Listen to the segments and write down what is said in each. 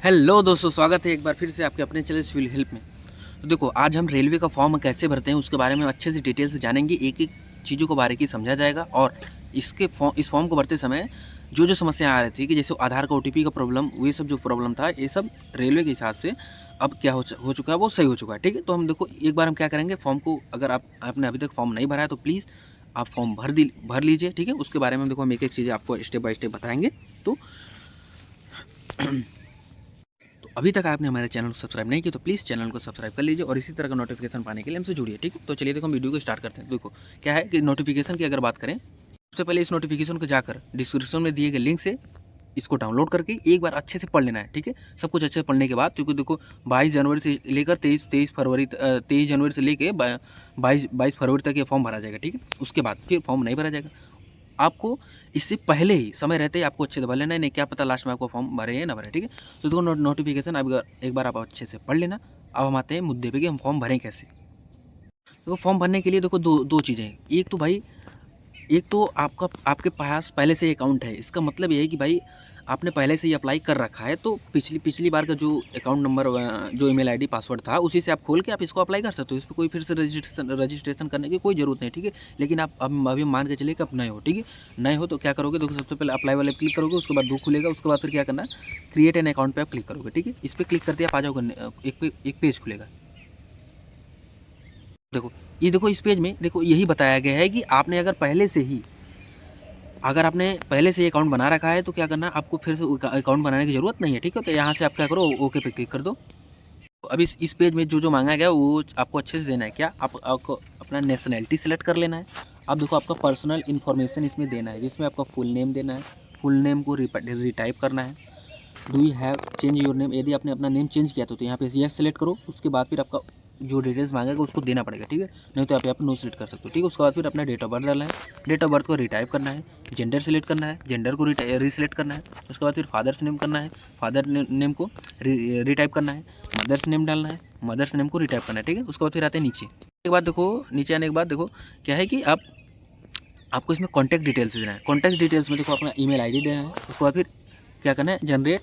Hello दोस्तों, स्वागत है एक बार फिर से आपके अपने चैनल सिविल हेल्प में। तो देखो, आज हम रेलवे का फॉर्म कैसे भरते हैं उसके बारे में अच्छे से डिटेल से जानेंगे। एक एक चीज़ों को बारीकी समझा जाएगा और इस फॉर्म को भरते समय जो जो समस्या आ रही थी कि जैसे आधार का OTP का प्रॉब्लम, ये सब जो प्रॉब्लम था, ये सब रेलवे के हिसाब से अब क्या हो चुका है, वो सही हो चुका है। ठीक है, तो हम देखो एक बार हम क्या करेंगे, फॉर्म को अगर आपने अभी तक फॉर्म नहीं भरा है तो प्लीज़ आप फॉर्म भर लीजिए। ठीक है, उसके बारे में देखो हम एक एक चीज़ें आपको स्टेप बाय स्टेप बताएंगे। तो अभी तक आपने हमारे चैनल को सब्सक्राइब नहीं किया तो प्लीज़ चैनल को सब्सक्राइब कर लीजिए और इसी तरह का नोटिफिकेशन पाने के लिए हमसे जुड़िए। ठीक है, तो चलिए देखो हम वीडियो को स्टार्ट करते हैं। देखो क्या है कि नोटिफिकेशन की अगर बात करें, सबसे पहले इस नोटिफिकेशन को जाकर डिस्क्रिप्शन में दिए गए लिंक से इसको डाउनलोड करके एक बार अच्छे से पढ़ लेना है। ठीक है, सब कुछ अच्छे से पढ़ने के बाद, क्योंकि देखो 22 जनवरी से लेकर 23 जनवरी से लेकर 22 फरवरी तक ये फॉर्म भरा जाएगा। ठीक है, उसके बाद फिर फॉर्म नहीं भरा जाएगा। आपको इससे पहले ही, समय रहते ही आपको अच्छे से भर लेना है, नहीं क्या पता लास्ट में आपको फॉर्म भरे या ना भरे। ठीक है, तो देखो नोटिफिकेशन अब एक बार आप अच्छे से पढ़ लेना। अब हम आते हैं मुद्दे पे कि हम फॉर्म भरें कैसे। देखो फॉर्म भरने के लिए देखो दो चीज़ें हैं। एक तो आपके पास पहले से अकाउंट है। इसका मतलब ये है कि भाई आपने पहले से ही अप्लाई कर रखा है, तो पिछली बार का जो अकाउंट नंबर, जो ईमेल आईडी पासवर्ड था, उसी से आप खोल के आप इसको अप्लाई कर सकते हो। इस पर कोई फिर से रजिस्ट्रेशन करने की कोई ज़रूरत नहीं। ठीक है, लेकिन आप अब अभी मान के चलिए कि आप नए हो। ठीक है, नए हो तो क्या करोगे, देखो सबसे पहले अप्लाई वाले क्लिक करोगे, उसके बाद खुलेगा, उसके बाद फिर क्या करना है, क्रिएट एन अकाउंट पर आप क्लिक करोगे। ठीक है, इस पर क्लिक करते आप आ जाओगे, एक पेज खुलेगा। देखो इस पेज में देखो यही बताया गया है कि अगर आपने पहले से अकाउंट बना रखा है तो क्या करना है, आपको फिर से अकाउंट बनाने की ज़रूरत नहीं है। ठीक है, तो यहाँ से आप क्या करो, ओके पे क्लिक कर दो। तो अब इस पेज में जो मांगा गया वो आपको अच्छे से देना है। क्या आपको अपना नेशनैलिटी सेलेक्ट कर लेना है। अब देखो आपका पर्सनल इन्फॉर्मेशन इसमें देना है, जिसमें आपका फुल नेम देना है। फुल नेम को रिटाइप करना है। Do you have change your name, यदि आपने अपना नेम चेंज किया तो यहाँ पे यस सेलेक्ट करो। उसके बाद फिर आपका जो डिटेल्स मांगेगा उसको देना पड़ेगा। ठीक है, नहीं तो आप यहाँ पर नो सेलेक्ट कर सकते हो। ठीक है, उसके बाद फिर अपना डेट ऑफ बर्थ डालना है। डेट ऑफ बर्थ को रिटाइप करना है। जेंडर सेलेक्ट करना है, जेंडर को रीसेलेक्ट करना है। उसके बाद फिर फादर्स नेम करना है, फादर नेम को रिटाइप करना है। मदर्स नेम डालना है, मदर्स नेम को रिटाइप करना है। ठीक है, उसके बाद फिर आते हैं नीचे। एक बात देखो, नीचे आने के बाद देखो क्या है कि आपको इसमें कॉन्टैक्ट डिटेल्स देना है। कॉन्टैक्ट डिटेल्स में देखो अपना ईमेल आईडी देना है। उसके बाद फिर क्या करना है, जनरेट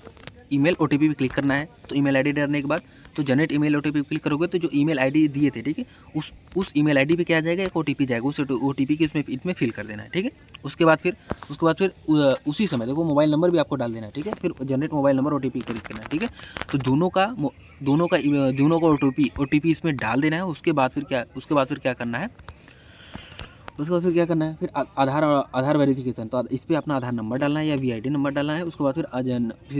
ईमेल OTP पे क्लिक करना है। तो ईमेल आईडी डालने के बाद तो जनरेट ईमेल OTP पे क्लिक करोगे तो जो ईमेल आईडी दिए थे, ठीक है, उस ईमेल आईडी पे क्या आ जाएगा, एक OTP जाएगा। उस OTP के इसमें फिल कर देना है। ठीक है, उसके बाद फिर उसी समय देखो मोबाइल नंबर भी आपको डाल देना है। ठीक है, फिर generate mobile number OTP click करना है। ठीक है, तो दोनों का OTP इसमें डाल देना है। उसके बाद फिर क्या करना है, फिर आधार वेरिफिकेशन। तो इस पर अपना आधार नंबर डालना है या VID नंबर डालना है। उसके बाद फिर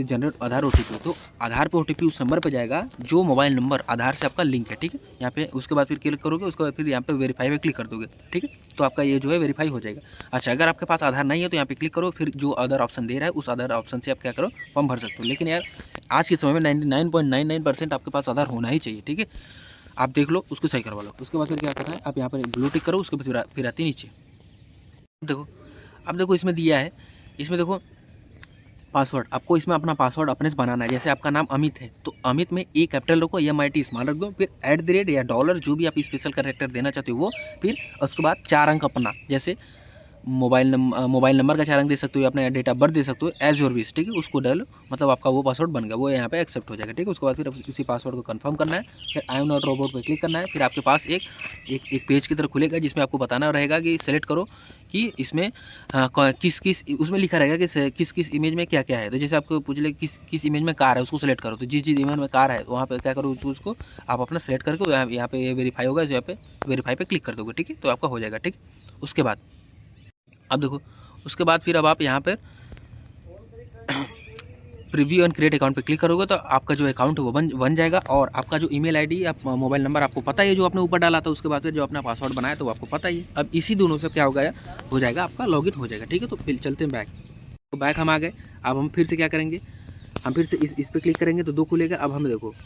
जनरेट आधार OTP। तो आधार पे OTP उस नंबर पे जाएगा जो मोबाइल नंबर आधार से आपका लिंक है। ठीक है, यहाँ पे उसके बाद फिर क्लिक करोगे, उसके बाद फिर यहाँ पे वेरीफाई पे क्लिक कर दोगे। ठीक है, तो आपका ये जो है वेरीफाई हो जाएगा। अच्छा, अगर आपके पास आधार नहीं है तो यहाँ पे क्लिक करो, फिर जो अदर ऑप्शन दे रहा है उस अदर ऑप्शन से आप क्या करो, फॉर्म भर सकते हो। लेकिन यार आज के समय में 99.99% आपके पास आधार होना ही चाहिए। ठीक है, आप देख लो, उसको सही करवा लो। उसके बाद फिर क्या करना है, आप यहाँ पर ब्लू टिक करो, उसके बाद फिर आती नीचे। देखो अब देखो इसमें दिया है, इसमें देखो पासवर्ड, आपको इसमें अपना पासवर्ड अपने से बनाना है। जैसे आपका नाम अमित है तो अमित में A कैपिटल रखो, MIT स्मॉल रख दो, फिर @ या डॉलर जो भी आप स्पेशल कैरेक्टर देना चाहते हो वो, फिर उसके बाद 4 अंक अपना, जैसे मोबाइल नंबर का 4 अंक दे सकते हो, अपना डेट ऑफ बर्थ दे सकते हो, एज योर विश। ठीक है, उसको डालो, मतलब आपका वो पासवर्ड बन गया, वो यहाँ पे एक्सेप्ट हो जाएगा। ठीक है, उसके बाद फिर उसी पासवर्ड को कंफर्म करना है। फिर आई एम नॉट रोबोट पे क्लिक करना है। फिर आपके पास एक पेज की तरह खुलेगा जिसमें आपको बताना रहेगा कि सेलेक्ट करो कि इसमें किस उसमें लिखा रहेगा कि किस इमेज में क्या क्या है। तो जैसे आपको पूछ ले किस इमेज में कार है, उसको सेलेक्ट करो। तो जिस इमेज में कार है वहाँ पे क्या करो, उसको आप अपना सेलेक्ट करके यहाँ पे वेरीफाई होगा, यहाँ पे वेरीफाई पे क्लिक कर दोगे। ठीक है, तो आपका हो जाएगा। ठीक, उसके बाद अब देखो, उसके बाद फिर अब आप यहाँ पर प्रीव्यू एंड क्रिएट अकाउंट पे क्लिक करोगे तो आपका जो अकाउंट है वो बन जाएगा। और आपका जो ईमेल आईडी या मोबाइल नंबर आपको पता ही है जो आपने ऊपर डाला था। उसके बाद फिर जो अपना पासवर्ड बनाया तो वो आपको पता ही है। अब इसी दोनों से क्या हो जाएगा आपका लॉगिन हो जाएगा। ठीक है, तो फिर चलते हैं बैक। तो बैक हम आ गए। अब हम फिर से क्या करेंगे, हम फिर से इस पर क्लिक करेंगे तो 2 खुलेगा। अब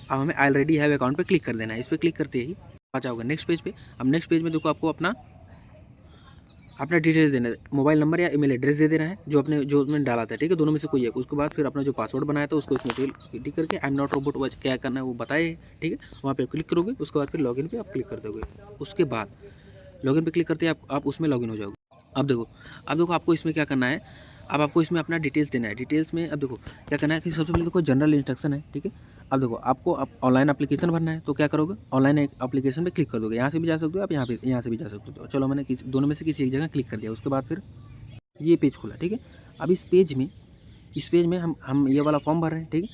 हमें ऑलरेडी हैव अकाउंट पर क्लिक कर देना है। इस पर क्लिक करते ही आ जाओगे नेक्स्ट पेज पे। अब नेक्स्ट पेज में देखो आपको अपना डिटेल्स देना है, मोबाइल नंबर या ईमेल एड्रेस दे देना है जो उसमें डाला था। ठीक है, दोनों में से कोई है। उसके बाद फिर अपना जो पासवर्ड बनाया था उसको इसमें टिक करके आई एम नॉट रोबोट क्या करना है वो बताए। ठीक है, वहाँ पे क्लिक करोगे, उसके बाद फिर लॉगिन पे आप क्लिक कर दोगे। उसके बाद लॉगिन पे क्लिक करते आप उसमें लॉगिन हो जाओगे। अब देखो आपको इसमें क्या करना है, अब आपको इसमें अपना डिटेल्स देना है। डिटेल्स में अब देखो क्या करना है कि सबसे पहले देखो जनरल इंस्ट्रक्शन है, ठीक है। अब देखो आपको अब ऑनलाइन एप्लीकेशन भरना है, तो क्या करोगे, ऑनलाइन एक एप्लीकेशन पे क्लिक कर दोगे। यहाँ से भी जा सकते हो आप, यहाँ से भी जा सकते हो। तो चलो मैंने दोनों में से किसी एक जगह क्लिक कर दिया। उसके बाद फिर ये पेज खुला, ठीक है। अब इस पेज में हम ये वाला फॉर्म भर रहे हैं, ठीक है।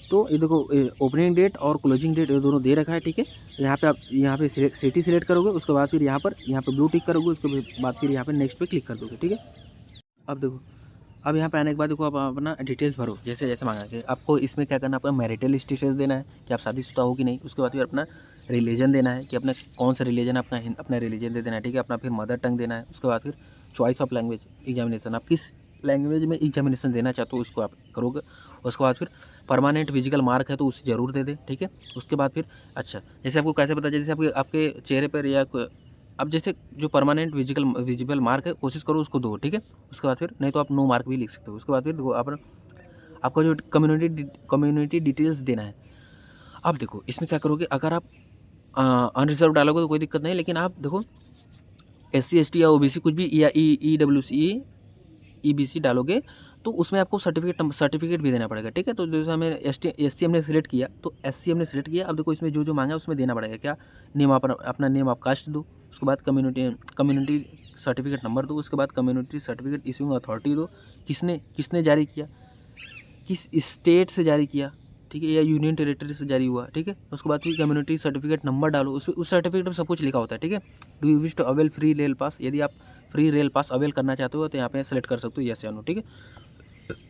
तो ये देखो ओपनिंग डेट और क्लोजिंग डेट ये दोनों दे रखा है, ठीक है। यहाँ पे आप सिटी सिलेक्ट करोगे, उसके बाद फिर यहाँ पर ब्लू टिक करोगे, उसके बाद फिर यहाँ पे नेक्स्ट पे क्लिक कर दोगे, ठीक है। अब देखो अब यहाँ पे आने के बाद देखो आप अपना डिटेल्स भरो जैसे जैसे मांगा कि आपको इसमें क्या करना है, आपका मैरिटल स्टेटस देना है कि आप शादीशुदा हो कि नहीं। उसके बाद फिर अपना रिलीजन देना है कि अपना कौन सा रिलीजन, अपना रिलीजन दे देना है, ठीक है। अपना फिर मदर टंग देना है। उसके बाद फिर चॉइस ऑफ लैंग्वेज एग्जामिनेशन, आप किस लैंग्वेज में एग्जामिनेशन देना चाहते हो उसको आप करोगे। उसके बाद फिर परमानेंट फिजिकल मार्क है तो उसे ज़रूर दे दे, ठीक है। उसके बाद फिर अच्छा जैसे आपको कैसे पता, जैसे आपके चेहरे पर या अब जैसे जो परमानेंट विजिबल मार्क है कोशिश करो उसको दो, ठीक है। उसके बाद फिर नहीं तो आप नो मार्क भी लिख सकते हो। उसके बाद फिर देखो आपका जो कम्युनिटी डिटेल्स देना है। अब देखो इसमें क्या करोगे, अगर आप अनरिजर्व डालोगे तो कोई दिक्कत नहीं, लेकिन आप देखो SC ST या OBC कुछ भी या EWC EBC डालोगे तो उसमें आपको सर्टिफिकेट भी देना पड़ेगा, ठीक है। तो जैसे हमें SC हमने सिलेक्ट किया तो SC हमने सिलेक्ट किया। अब देखो इसमें जो जो मांगा उसमें देना पड़ेगा क्या, नेम अपना नेम आप कास्ट दो। उसके बाद कम्युनिटी सर्टिफिकेट नंबर दो। उसके बाद कम्युनिटी सर्टिफिकेट इशूइंग अथॉरिटी दो, किसने जारी किया, किस स्टेट से जारी किया, ठीक है, या यूनियन टेरिटरी से जारी हुआ, ठीक है। उसके बाद फिर कम्युनिटी सर्टिफिकेट नंबर डालो, उस सर्टिफिकेट में सब कुछ लिखा होता है, ठीक है। Do you wish to avail free rail pass, यदि आप फ्री रेल पास अवेल करना चाहते हो तो यहाँ पे सेलेक्ट कर सकते हो यस या नो, ठीक है।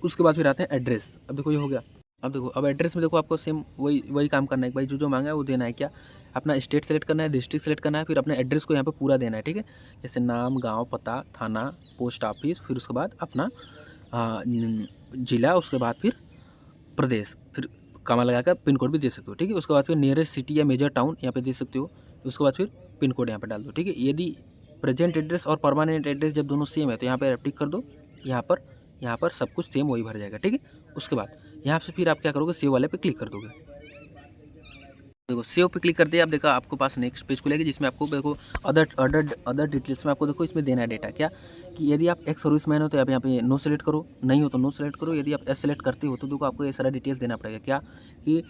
उसके बाद फिर आते हैं एड्रेस। अब देखो ये हो गया। अब देखो अब एड्रेस में देखो आपको सेम वही काम करना है भाई, जो मांगा है वो देना है। क्या अपना स्टेट सेलेक्ट करना है, डिस्ट्रिक्ट सेलेक्ट करना है, फिर अपने एड्रेस को यहाँ पे पूरा देना है, ठीक है। जैसे नाम, गांव, पता, थाना, पोस्ट ऑफिस, फिर उसके बाद अपना ज़िला, उसके बाद फिर प्रदेश, फिर कॉमा लगाकर पिन कोड भी दे सकते हो, ठीक है। उसके बाद फिर नियरेस्ट सिटी या मेजर टाउन यहाँ पे दे सकते हो। उसके बाद फिर पिन कोड यहाँ पे डाल दो, ठीक है। यदि प्रेजेंट एड्रेस और परमानेंट एड्रेस जब दोनों सेम है तो यहाँ पे टिक कर दो। यहाँ पर सब कुछ सेम वही भर जाएगा, ठीक है। उसके बाद यहाँ से फिर आप क्या करोगे, सेव वाले पे क्लिक कर दोगे। देखो सेव पे क्लिक करते हैं आप, देखो आपको पास नेक्स्ट पेज खुलेगी जिसमें आपको देखो अदर डिटेल्स में आपको देखो इसमें देना है डेटा क्या, कि यदि आप एक्स सर्विसमैन हो तो आप यहाँ पे नो सेलेक्ट करो, नहीं हो तो नो सेलेक्ट करो। यदि आप एस सेलेक्ट करते हो तो देखो आपको ये सारा डिटेल्स देना पड़ेगा क्या, कि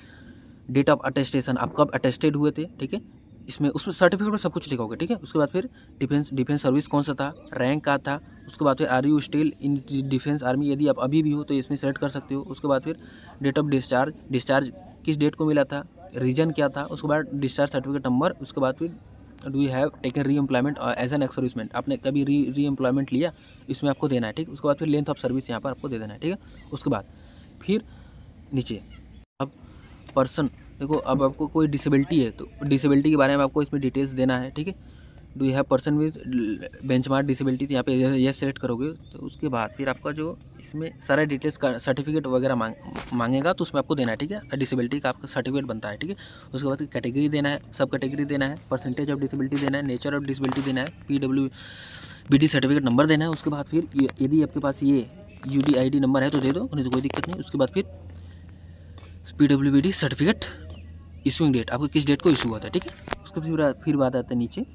डेट ऑफ अटेस्टेशन, आप कब अटेस्टेड हुए थे, ठीक है। उसमें सर्टिफिकेट में सब कुछ लिखा होगा, ठीक है। उसके बाद फिर डिफेंस सर्विस कौन सा था, रैंक का था। उसके बाद फिर are you still in defence army, यदि आप अभी भी हो तो इसमें सेलेक्ट कर सकते हो। उसके बाद फिर डेट ऑफ डिस्चार्ज किस डेट को मिला था, रीजन क्या था। उसके बाद डिस्चार्ज सर्टिफिकेट नंबर। उसके बाद फिर do you have taken re employment as an ex serviceman, आपने कभी री एम्प्लॉयमेंट लिया, इसमें आपको देना है, ठीक। उसके बाद फिर लेंथ ऑफ सर्विस यहाँ पर आपको दे देना है, ठीक है। उसके बाद फिर नीचे अब पर्सन, देखो अब आपको कोई डिसेबिलिटी है तो डिसेबिलिटी के बारे में आपको इसमें डिटेल्स देना है, ठीक है। Do you have person with benchmark disability, तो यहाँ पे यस सेलेक्ट करोगे। तो उसके बाद फिर आपका जो इसमें सारा डिटेल्स का सर्टिफिकेट वगैरह मांगेगा तो उसमें आपको देना है, ठीक है। डिसेबिलिटी का आपका सर्टिफिकेट बनता है, ठीक है। उसके बाद कैटेगरी देना है, सब कैटेगरी देना है, परसेंटेज ऑफ डिसेबिलिटी देना है, नेचर ऑफ डिसेबिलिटी देना है, PWBD सर्टिफिकेट नंबर देना है। उसके बाद फिर यदि आपके पास ये UDID नंबर है तो दे दो, नहीं तो कोई दिक्कत नहीं। उसके बाद फिर PWBD सर्टिफिकेट इशूइंग डेट, आपको किस डेट को इशू हुआ था, ठीक है। उसके फिर बात आता है नीचे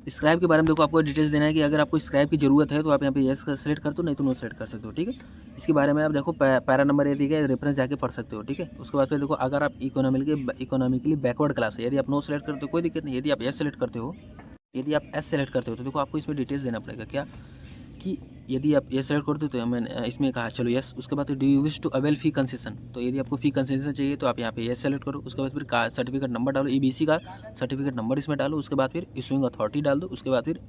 स्क्राइब के बारे में। देखो आपको डिटेल्स देना है कि अगर आपको स्क्राइब की ज़रूरत है तो आप यहाँ पे यस सेलेक्ट कर दो, नहीं तो नो सेलेक्ट कर सकते हो, ठीक है। इसके बारे में आप देखो पैरा नंबर ये दिया गया, रेफरेंस जाके पढ़ सकते हो, ठीक है। उसके बाद फिर देखो अगर आप इकोनॉमिकली बैकवर्ड क्लास है, यदि आप नो सेलेक्ट करते हो कोई दिक्कत नहीं। यदि आप एस सेलेक्ट करते हो तो देखो आपको इसमें डिटेल्स देना पड़ेगा क्या, कि यदि आप ये सेलेक्ट करते हो तो मैंने इसमें कहा चलो यस। उसके बाद do you wish to avail fee concession, तो यदि आपको फी कंसेशन चाहिए तो आप यहाँ पे यस सेलेक्ट करो। उसके बाद फिर सर्टिफिकेट नंबर डालो, EBC का सर्टिफिकेट नंबर इसमें डालो। उसके बाद फिर इशूइंग अथॉरिटी डाल दो। उसके बाद फिर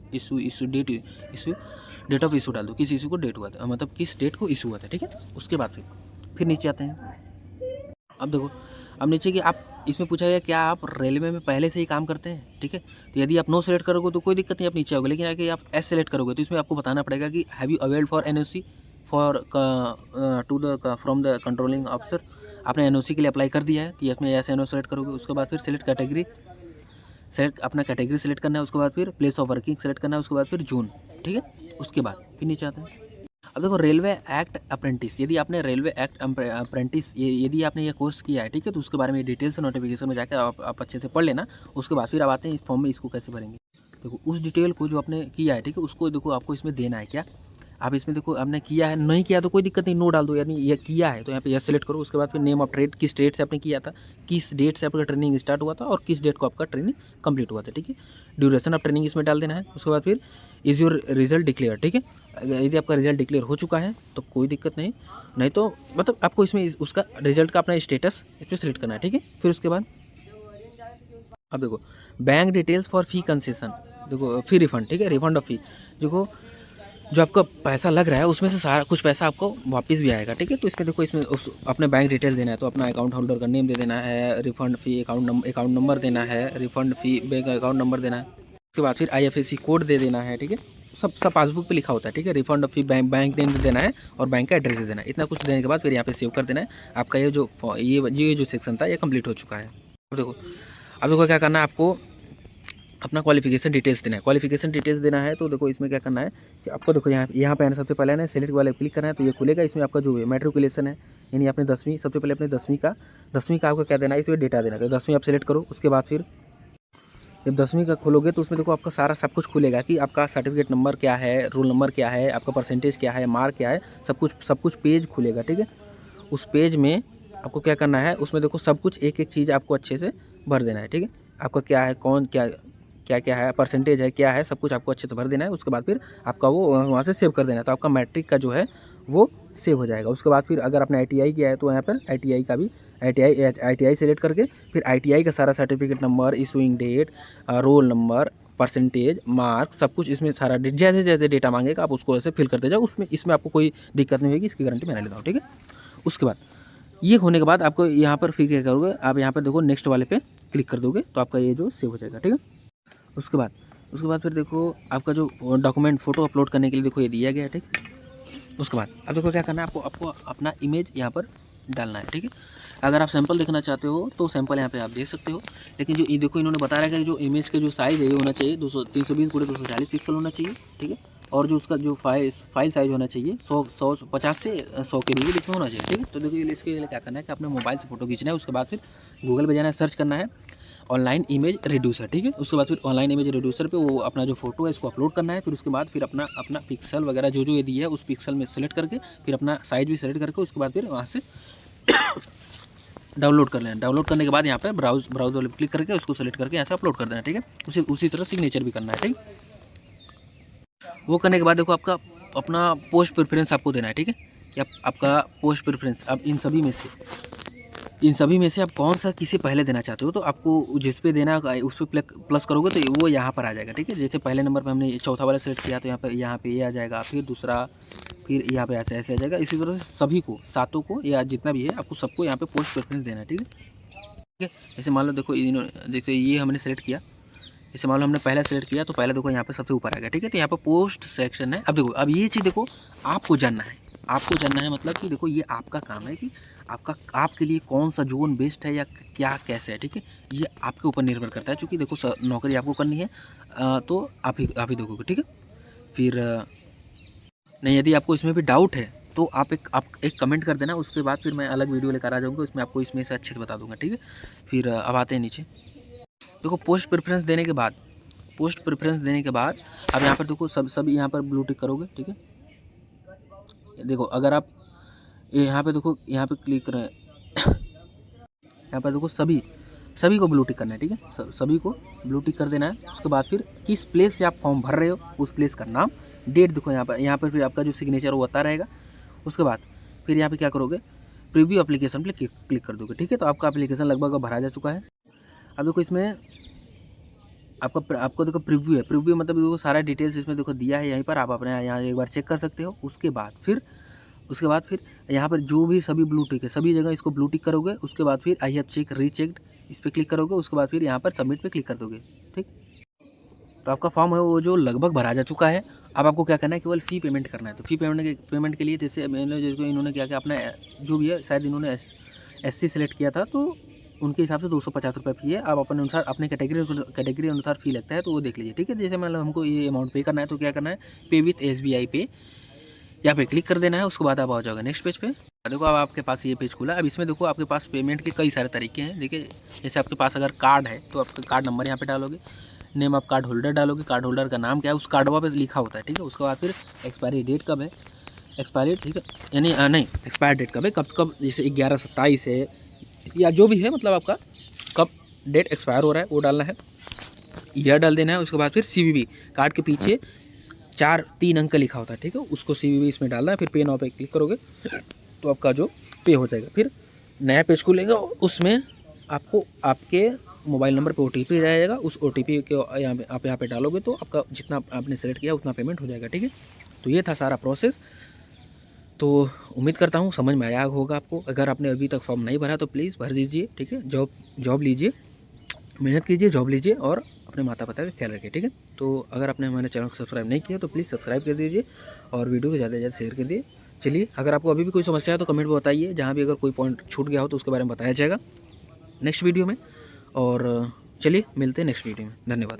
डेट ऑफ इशू डाल दो, किस इशू को डेट हुआ था, मतलब किस डेट को इशू हुआ था, ठीक है। उसके बाद फिर नीचे आते हैं। अब देखो अब नीचे कि आप इसमें पूछा गया क्या आप रेलवे में पहले से ही काम करते हैं, ठीक है। तो यदि आप नो सेलेक्ट करोगे तो कोई दिक्कत नहीं, आप नीचे आओगे। लेकिन अगर आप एस सेलेक्ट करोगे तो इसमें आपको बताना पड़ेगा कि have you availed for NOC for to the from the controlling officer, आपने NOC के लिए अप्लाई कर दिया है तो इसमें ऐसे नो सेलेक्ट करोगे। उसके बाद फिर अपना कैटेगरी सेलेक्ट करना है। उसके बाद फिर प्लेस ऑफ वर्किंग सेलेक्ट करना है। उसके बाद फिर जून, ठीक है। उसके बाद फिर नीचे आते हैं। अब देखो रेलवे एक्ट अप्रेंटिस, यदि आपने रेलवे एक्ट अप्रेंटिस यदि आपने ये कोर्स किया है, ठीक है, तो उसके बारे में डिटेल्स नोटिफिकेशन में जाकर आप अच्छे से पढ़ लेना। उसके बाद फिर आप आते हैं इस फॉर्म में इसको कैसे भरेंगे। देखो उस डिटेल को जो आपने किया है, ठीक है, उसको देखो आपको इसमें देना है क्या, आप इसमें देखो आपने किया है, नहीं किया तो कोई दिक्कत नहीं, नो डाल दो, यानी ये किया है तो यहाँ पे यस सेलेक्ट करो। उसके बाद फिर नेम ऑफ ट्रेड, किस डेट से आपने किया था, किस डेट से आपका ट्रेनिंग स्टार्ट हुआ था और किस डेट को आपका ट्रेनिंग कंप्लीट हुआ था, ठीक है। ड्यूरेशन ऑफ ट्रेनिंग इसमें डाल देना है। उसके बाद फिर इज़ योर रिजल्ट डिक्लेयर, ठीक है। यदि आपका रिजल्ट डिक्लेयर हो चुका है तो कोई दिक्कत नहीं, नहीं तो मतलब आपको इसमें उसका रिजल्ट का अपना स्टेटस इसमें सेलेक्ट करना है, ठीक है। फिर उसके बाद अब देखो bank details for fee concession, देखो फ़ी रिफंड, ठीक है, रिफंड ऑफ फ़ी। देखो जो आपका पैसा लग रहा है उसमें से सारा कुछ पैसा आपको वापस भी आएगा, ठीक है। तो इसमें देखो इसमें अपने बैंक डिटेल्स देना है, तो अपना अकाउंट होल्डर का नेम दे देना है, रिफंड फ़ी अकाउंट नंबर देना है, रिफंड फ़ी बैंक अकाउंट नंबर देना है। उसके बाद फिर IFSC कोड दे देना है, ठीक है। सब पासबुक पे लिखा होता है, ठीक है। Refund of fee bank name देना है और बैंक का एड्रेस दे देना है। इतना कुछ देने के बाद फिर यहाँ पे सेव कर देना है। आपका ये जो सेक्शन था ये कंप्लीट हो चुका है। अब देखो क्या करना है आपको, अपना क्वालिफिकेशन डिटेल्स देना है। क्वालिफिकेशन डिटेल्स देना है तो देखो इसमें क्या करना है कि आपको देखो यहाँ पे आना, सबसे पहले ना सेलेक्ट वाले क्लिक करना है तो ये खुलेगा। इसमें आपका जो मैट्रिकुलेशन है यानी आपने 10वीं, सबसे पहले अपने 10वीं का आपको क्या देना है, इसमें डेटा देना है। तो 10वीं आप सेलेक्ट करो। उसके बाद फिर जब 10वीं का खोलोगे तो उसमें देखो आपका सारा सब कुछ खुलेगा कि आपका सर्टिफिकेट नंबर क्या है, रोल नंबर क्या है, आपका परसेंटेज क्या है, मार्क क्या है, सब कुछ पेज खुलेगा, ठीक है। उस पेज में आपको क्या करना है, उसमें देखो सब कुछ एक एक चीज़ आपको अच्छे से भर देना है, ठीक है। आपका क्या है, कौन क्या है, परसेंटेज है, क्या है, सब कुछ आपको अच्छे से भर देना है। उसके बाद फिर आपका वो वहाँ से सेव कर देना है, तो आपका मैट्रिक का जो है वो सेव हो जाएगा। उसके बाद फिर अगर आपने ITI किया है तो यहाँ पर ITI का भी ITI सेलेक्ट करके फिर ITI का सारा certificate number, issuing date, roll number, percentage, mark, सब कुछ इसमें सारा जैसे जैसे डेटा मांगेगा आप उसको ऐसे फिल करते जाओ। इसमें आपको कोई दिक्कत नहीं होगी, इसकी गारंटी मैं लेता हूँ, ठीक है। उसके बाद ये होने के बाद आपको यहाँ पर फिर क्या करोगे, आप यहाँ पर देखो नेक्स्ट वाले पे क्लिक कर दोगे तो आपका ये जो सेव हो जाएगा, ठीक है। उसके बाद फिर देखो आपका जो डॉक्यूमेंट फ़ोटो अपलोड करने के लिए देखो ये दिया गया है, ठीक। उसके बाद अब देखो क्या करना है, आपको अपना इमेज यहाँ पर डालना है, ठीक है। अगर आप सैंपल देखना चाहते हो तो सैंपल यहाँ पे आप देख सकते हो, लेकिन जो ये देखो इन्होंने बताया है कि जो इमेज के जो साइज़ है ये होना चाहिए 320x240 पिक्सल होना चाहिए, ठीक है। और जो उसका जो फाइल साइज़ होना चाहिए 150 से 100 के बीच में होना चाहिए, ठीक है। तो देखो इसके लिए क्या करना है कि अपने मोबाइल से फ़ोटो खींचना है। उसके बाद फिर गूगल पे जाना है, सर्च करना है ऑनलाइन इमेज रिड्यूसर, ठीक है। उसके बाद फिर ऑनलाइन इमेज रिड्यूसर पे वो अपना जो फोटो है इसको अपलोड करना है। फिर उसके बाद फिर अपना पिक्सल वगैरह जो ये दिया है उस पिक्सल में सेलेक्ट करके फिर अपना साइज़ भी सेलेक्ट करके उसके बाद फिर वहाँ से डाउनलोड कर लेना। डाउनलोड करने के बाद यहाँ पे ब्राउज वाले क्लिक करके उसको सेलेक्ट करके यहाँ से अपलोड कर देना, ठीक है। उसी तरह सिग्नेचर भी करना है, ठीक। वो करने के बाद देखो आपका अपना पोस्ट प्रेफरेंस आपको देना है, ठीक है। या आपका पोस्ट प्रेफरेंस अब इन सभी में से आप कौन सा किसे पहले देना चाहते हो, तो आपको जिस पे देना उस पर प्लस करोगे तो वो यहाँ पर आ जाएगा, ठीक है। जैसे पहले नंबर पे हमने चौथा वाला सेलेक्ट किया तो यहाँ पे ये आ जाएगा, फिर दूसरा, फिर यहाँ पे ऐसे आ जाएगा। इसी तरह से सभी को, सातों को या जितना भी है आपको सबको यहाँ पे पोस्ट प्रेफरेंस देना है, ठीक है। जैसे मान लो देखो जैसे ये हमने सेलेक्ट किया, जैसे मान लो हमने पहला सेलेक्ट किया तो पहला देखो यहाँ पे सबसे ऊपर आ गया, ठीक है। तो यहाँ पे पोस्ट सेक्शन है। अब देखो अब ये चीज़ देखो आपको जानना है मतलब कि देखो ये आपका काम है कि आपके लिए कौन सा जोन बेस्ट है या क्या कैसे है, ठीक है। ये आपके ऊपर निर्भर करता है, क्योंकि देखो नौकरी आपको करनी है तो आप ही देखोगे, ठीक है। फिर नहीं, यदि आपको इसमें भी डाउट है तो आप एक कमेंट कर देना, उसके बाद फिर मैं अलग वीडियो लेकर आ जाऊँगा, उसमें आपको इसमें से अच्छे से बता दूँगा, ठीक है। फिर अब आते हैं नीचे। देखो पोस्ट प्रेफरेंस देने के बाद अब यहाँ पर देखो सभी यहाँ पर ब्लू टिक करोगे, ठीक है। देखो अगर आप यहाँ पे देखो यहाँ पे क्लिक करें यहाँ पर देखो सभी को ब्लू टिक करना है, ठीक है। सभी को ब्लू टिक कर देना है। उसके बाद फिर किस प्लेस से आप फॉर्म भर रहे हो उस प्लेस का नाम, डेट देखो यहाँ पर फिर आपका जो सिग्नेचर वो आता रहेगा। उसके बाद फिर यहाँ पे क्या करोगे, प्रीव्यू एप्लीकेशन पे क्लिक कर दोगे, ठीक है। तो आपका एप्लीकेशन लगभग भरा जा चुका है। अब देखो इसमें आपको देखो प्रीव्यू मतलब देखो सारा डिटेल्स इसमें देखो दिया है, यहीं पर आप अपने यहाँ एक बार चेक कर सकते हो। उसके बाद फिर यहाँ पर जो भी सभी ब्लू टिक है सभी जगह इसको ब्लू टिक करोगे। उसके बाद फिर आई हैव रीचेक्ड इस पर क्लिक करोगे। उसके बाद फिर यहाँ पर सबमिट पे क्लिक कर दोगे, ठीक। तो आपका फॉर्म है वो जो लगभग भरा जा चुका है। अब आपको क्या करना है, केवल फ़ी पेमेंट करना है। तो फ़ी पेमेंट के लिए जैसे इन्होंने क्या अपना जो भी है, शायद इन्होंने SC सेलेक्ट किया था तो उनके हिसाब से 250 रुपये फ़ी है। आप अपने अनुसार अपने कैटेगरी अनुसार फ़ी लगता है तो वो देख लीजिए, ठीक है। जैसे मतलब हमको ये अमाउंट पे करना है तो क्या करना है, पे विथ SBI पे यहाँ पे क्लिक कर देना है। उसके बाद आप आ जाओगे नेक्स्ट पेज पे। देखो अब आपके पास ये पेज खुला। अब इसमें देखो आपके पास पेमेंट के कई सारे तरीके हैं। देखिए जैसे आपके पास अगर कार्ड है तो आपका कार्ड नंबर यहाँ पे डालोगे, नेम आप कार्ड होल्डर डालोगे, कार्ड होल्डर का नाम क्या है उस कार्डवा पे लिखा होता है, ठीक है। उसके बाद फिर एक्सपायरी डेट कब है, एक्सपायरी, ठीक है, यानी नहीं एक्सपायर डेट कब है, कब कब, जैसे 11/27 है या जो भी है, मतलब आपका कब डेट एक्सपायर हो रहा है वो डालना है, ईयर डाल देना है। उसके बाद फिर CVV, कार्ड के पीछे 3 अंक लिखा होता है, ठीक है, उसको CVV इसमें डालना है। फिर पे नाउ पे क्लिक करोगे तो आपका जो पे हो जाएगा। फिर नया पेज खुलेगा, उसमें आपको आपके मोबाइल नंबर पे OTP जाएगा, उस OTP के आप यहाँ पे डालोगे तो आपका जितना आपने सेलेक्ट किया उतना पेमेंट हो जाएगा, ठीक है। तो ये था सारा प्रोसेस। तो उम्मीद करता हूँ समझ में आया होगा आपको। अगर आपने अभी तक फॉर्म नहीं भरा तो प्लीज़ भर दीजिए, ठीक है। जॉब लीजिए, मेहनत कीजिए, जॉब लीजिए और अपने माता पिता का ख्याल रखिए, ठीक है। तो अगर आपने हमारे चैनल को सब्सक्राइब नहीं किया तो प्लीज़ सब्सक्राइब कर दीजिए और वीडियो को ज़्यादा से ज़्यादा शेयर कर दिए। चलिए, अगर आपको अभी भी कोई समस्या है तो कमेंट में बताइए, जहाँ भी अगर कोई पॉइंट छूट गया हो तो उसके बारे में बताया जाएगा नेक्स्ट वीडियो में। और चलिए मिलते हैं नेक्स्ट वीडियो में, धन्यवाद।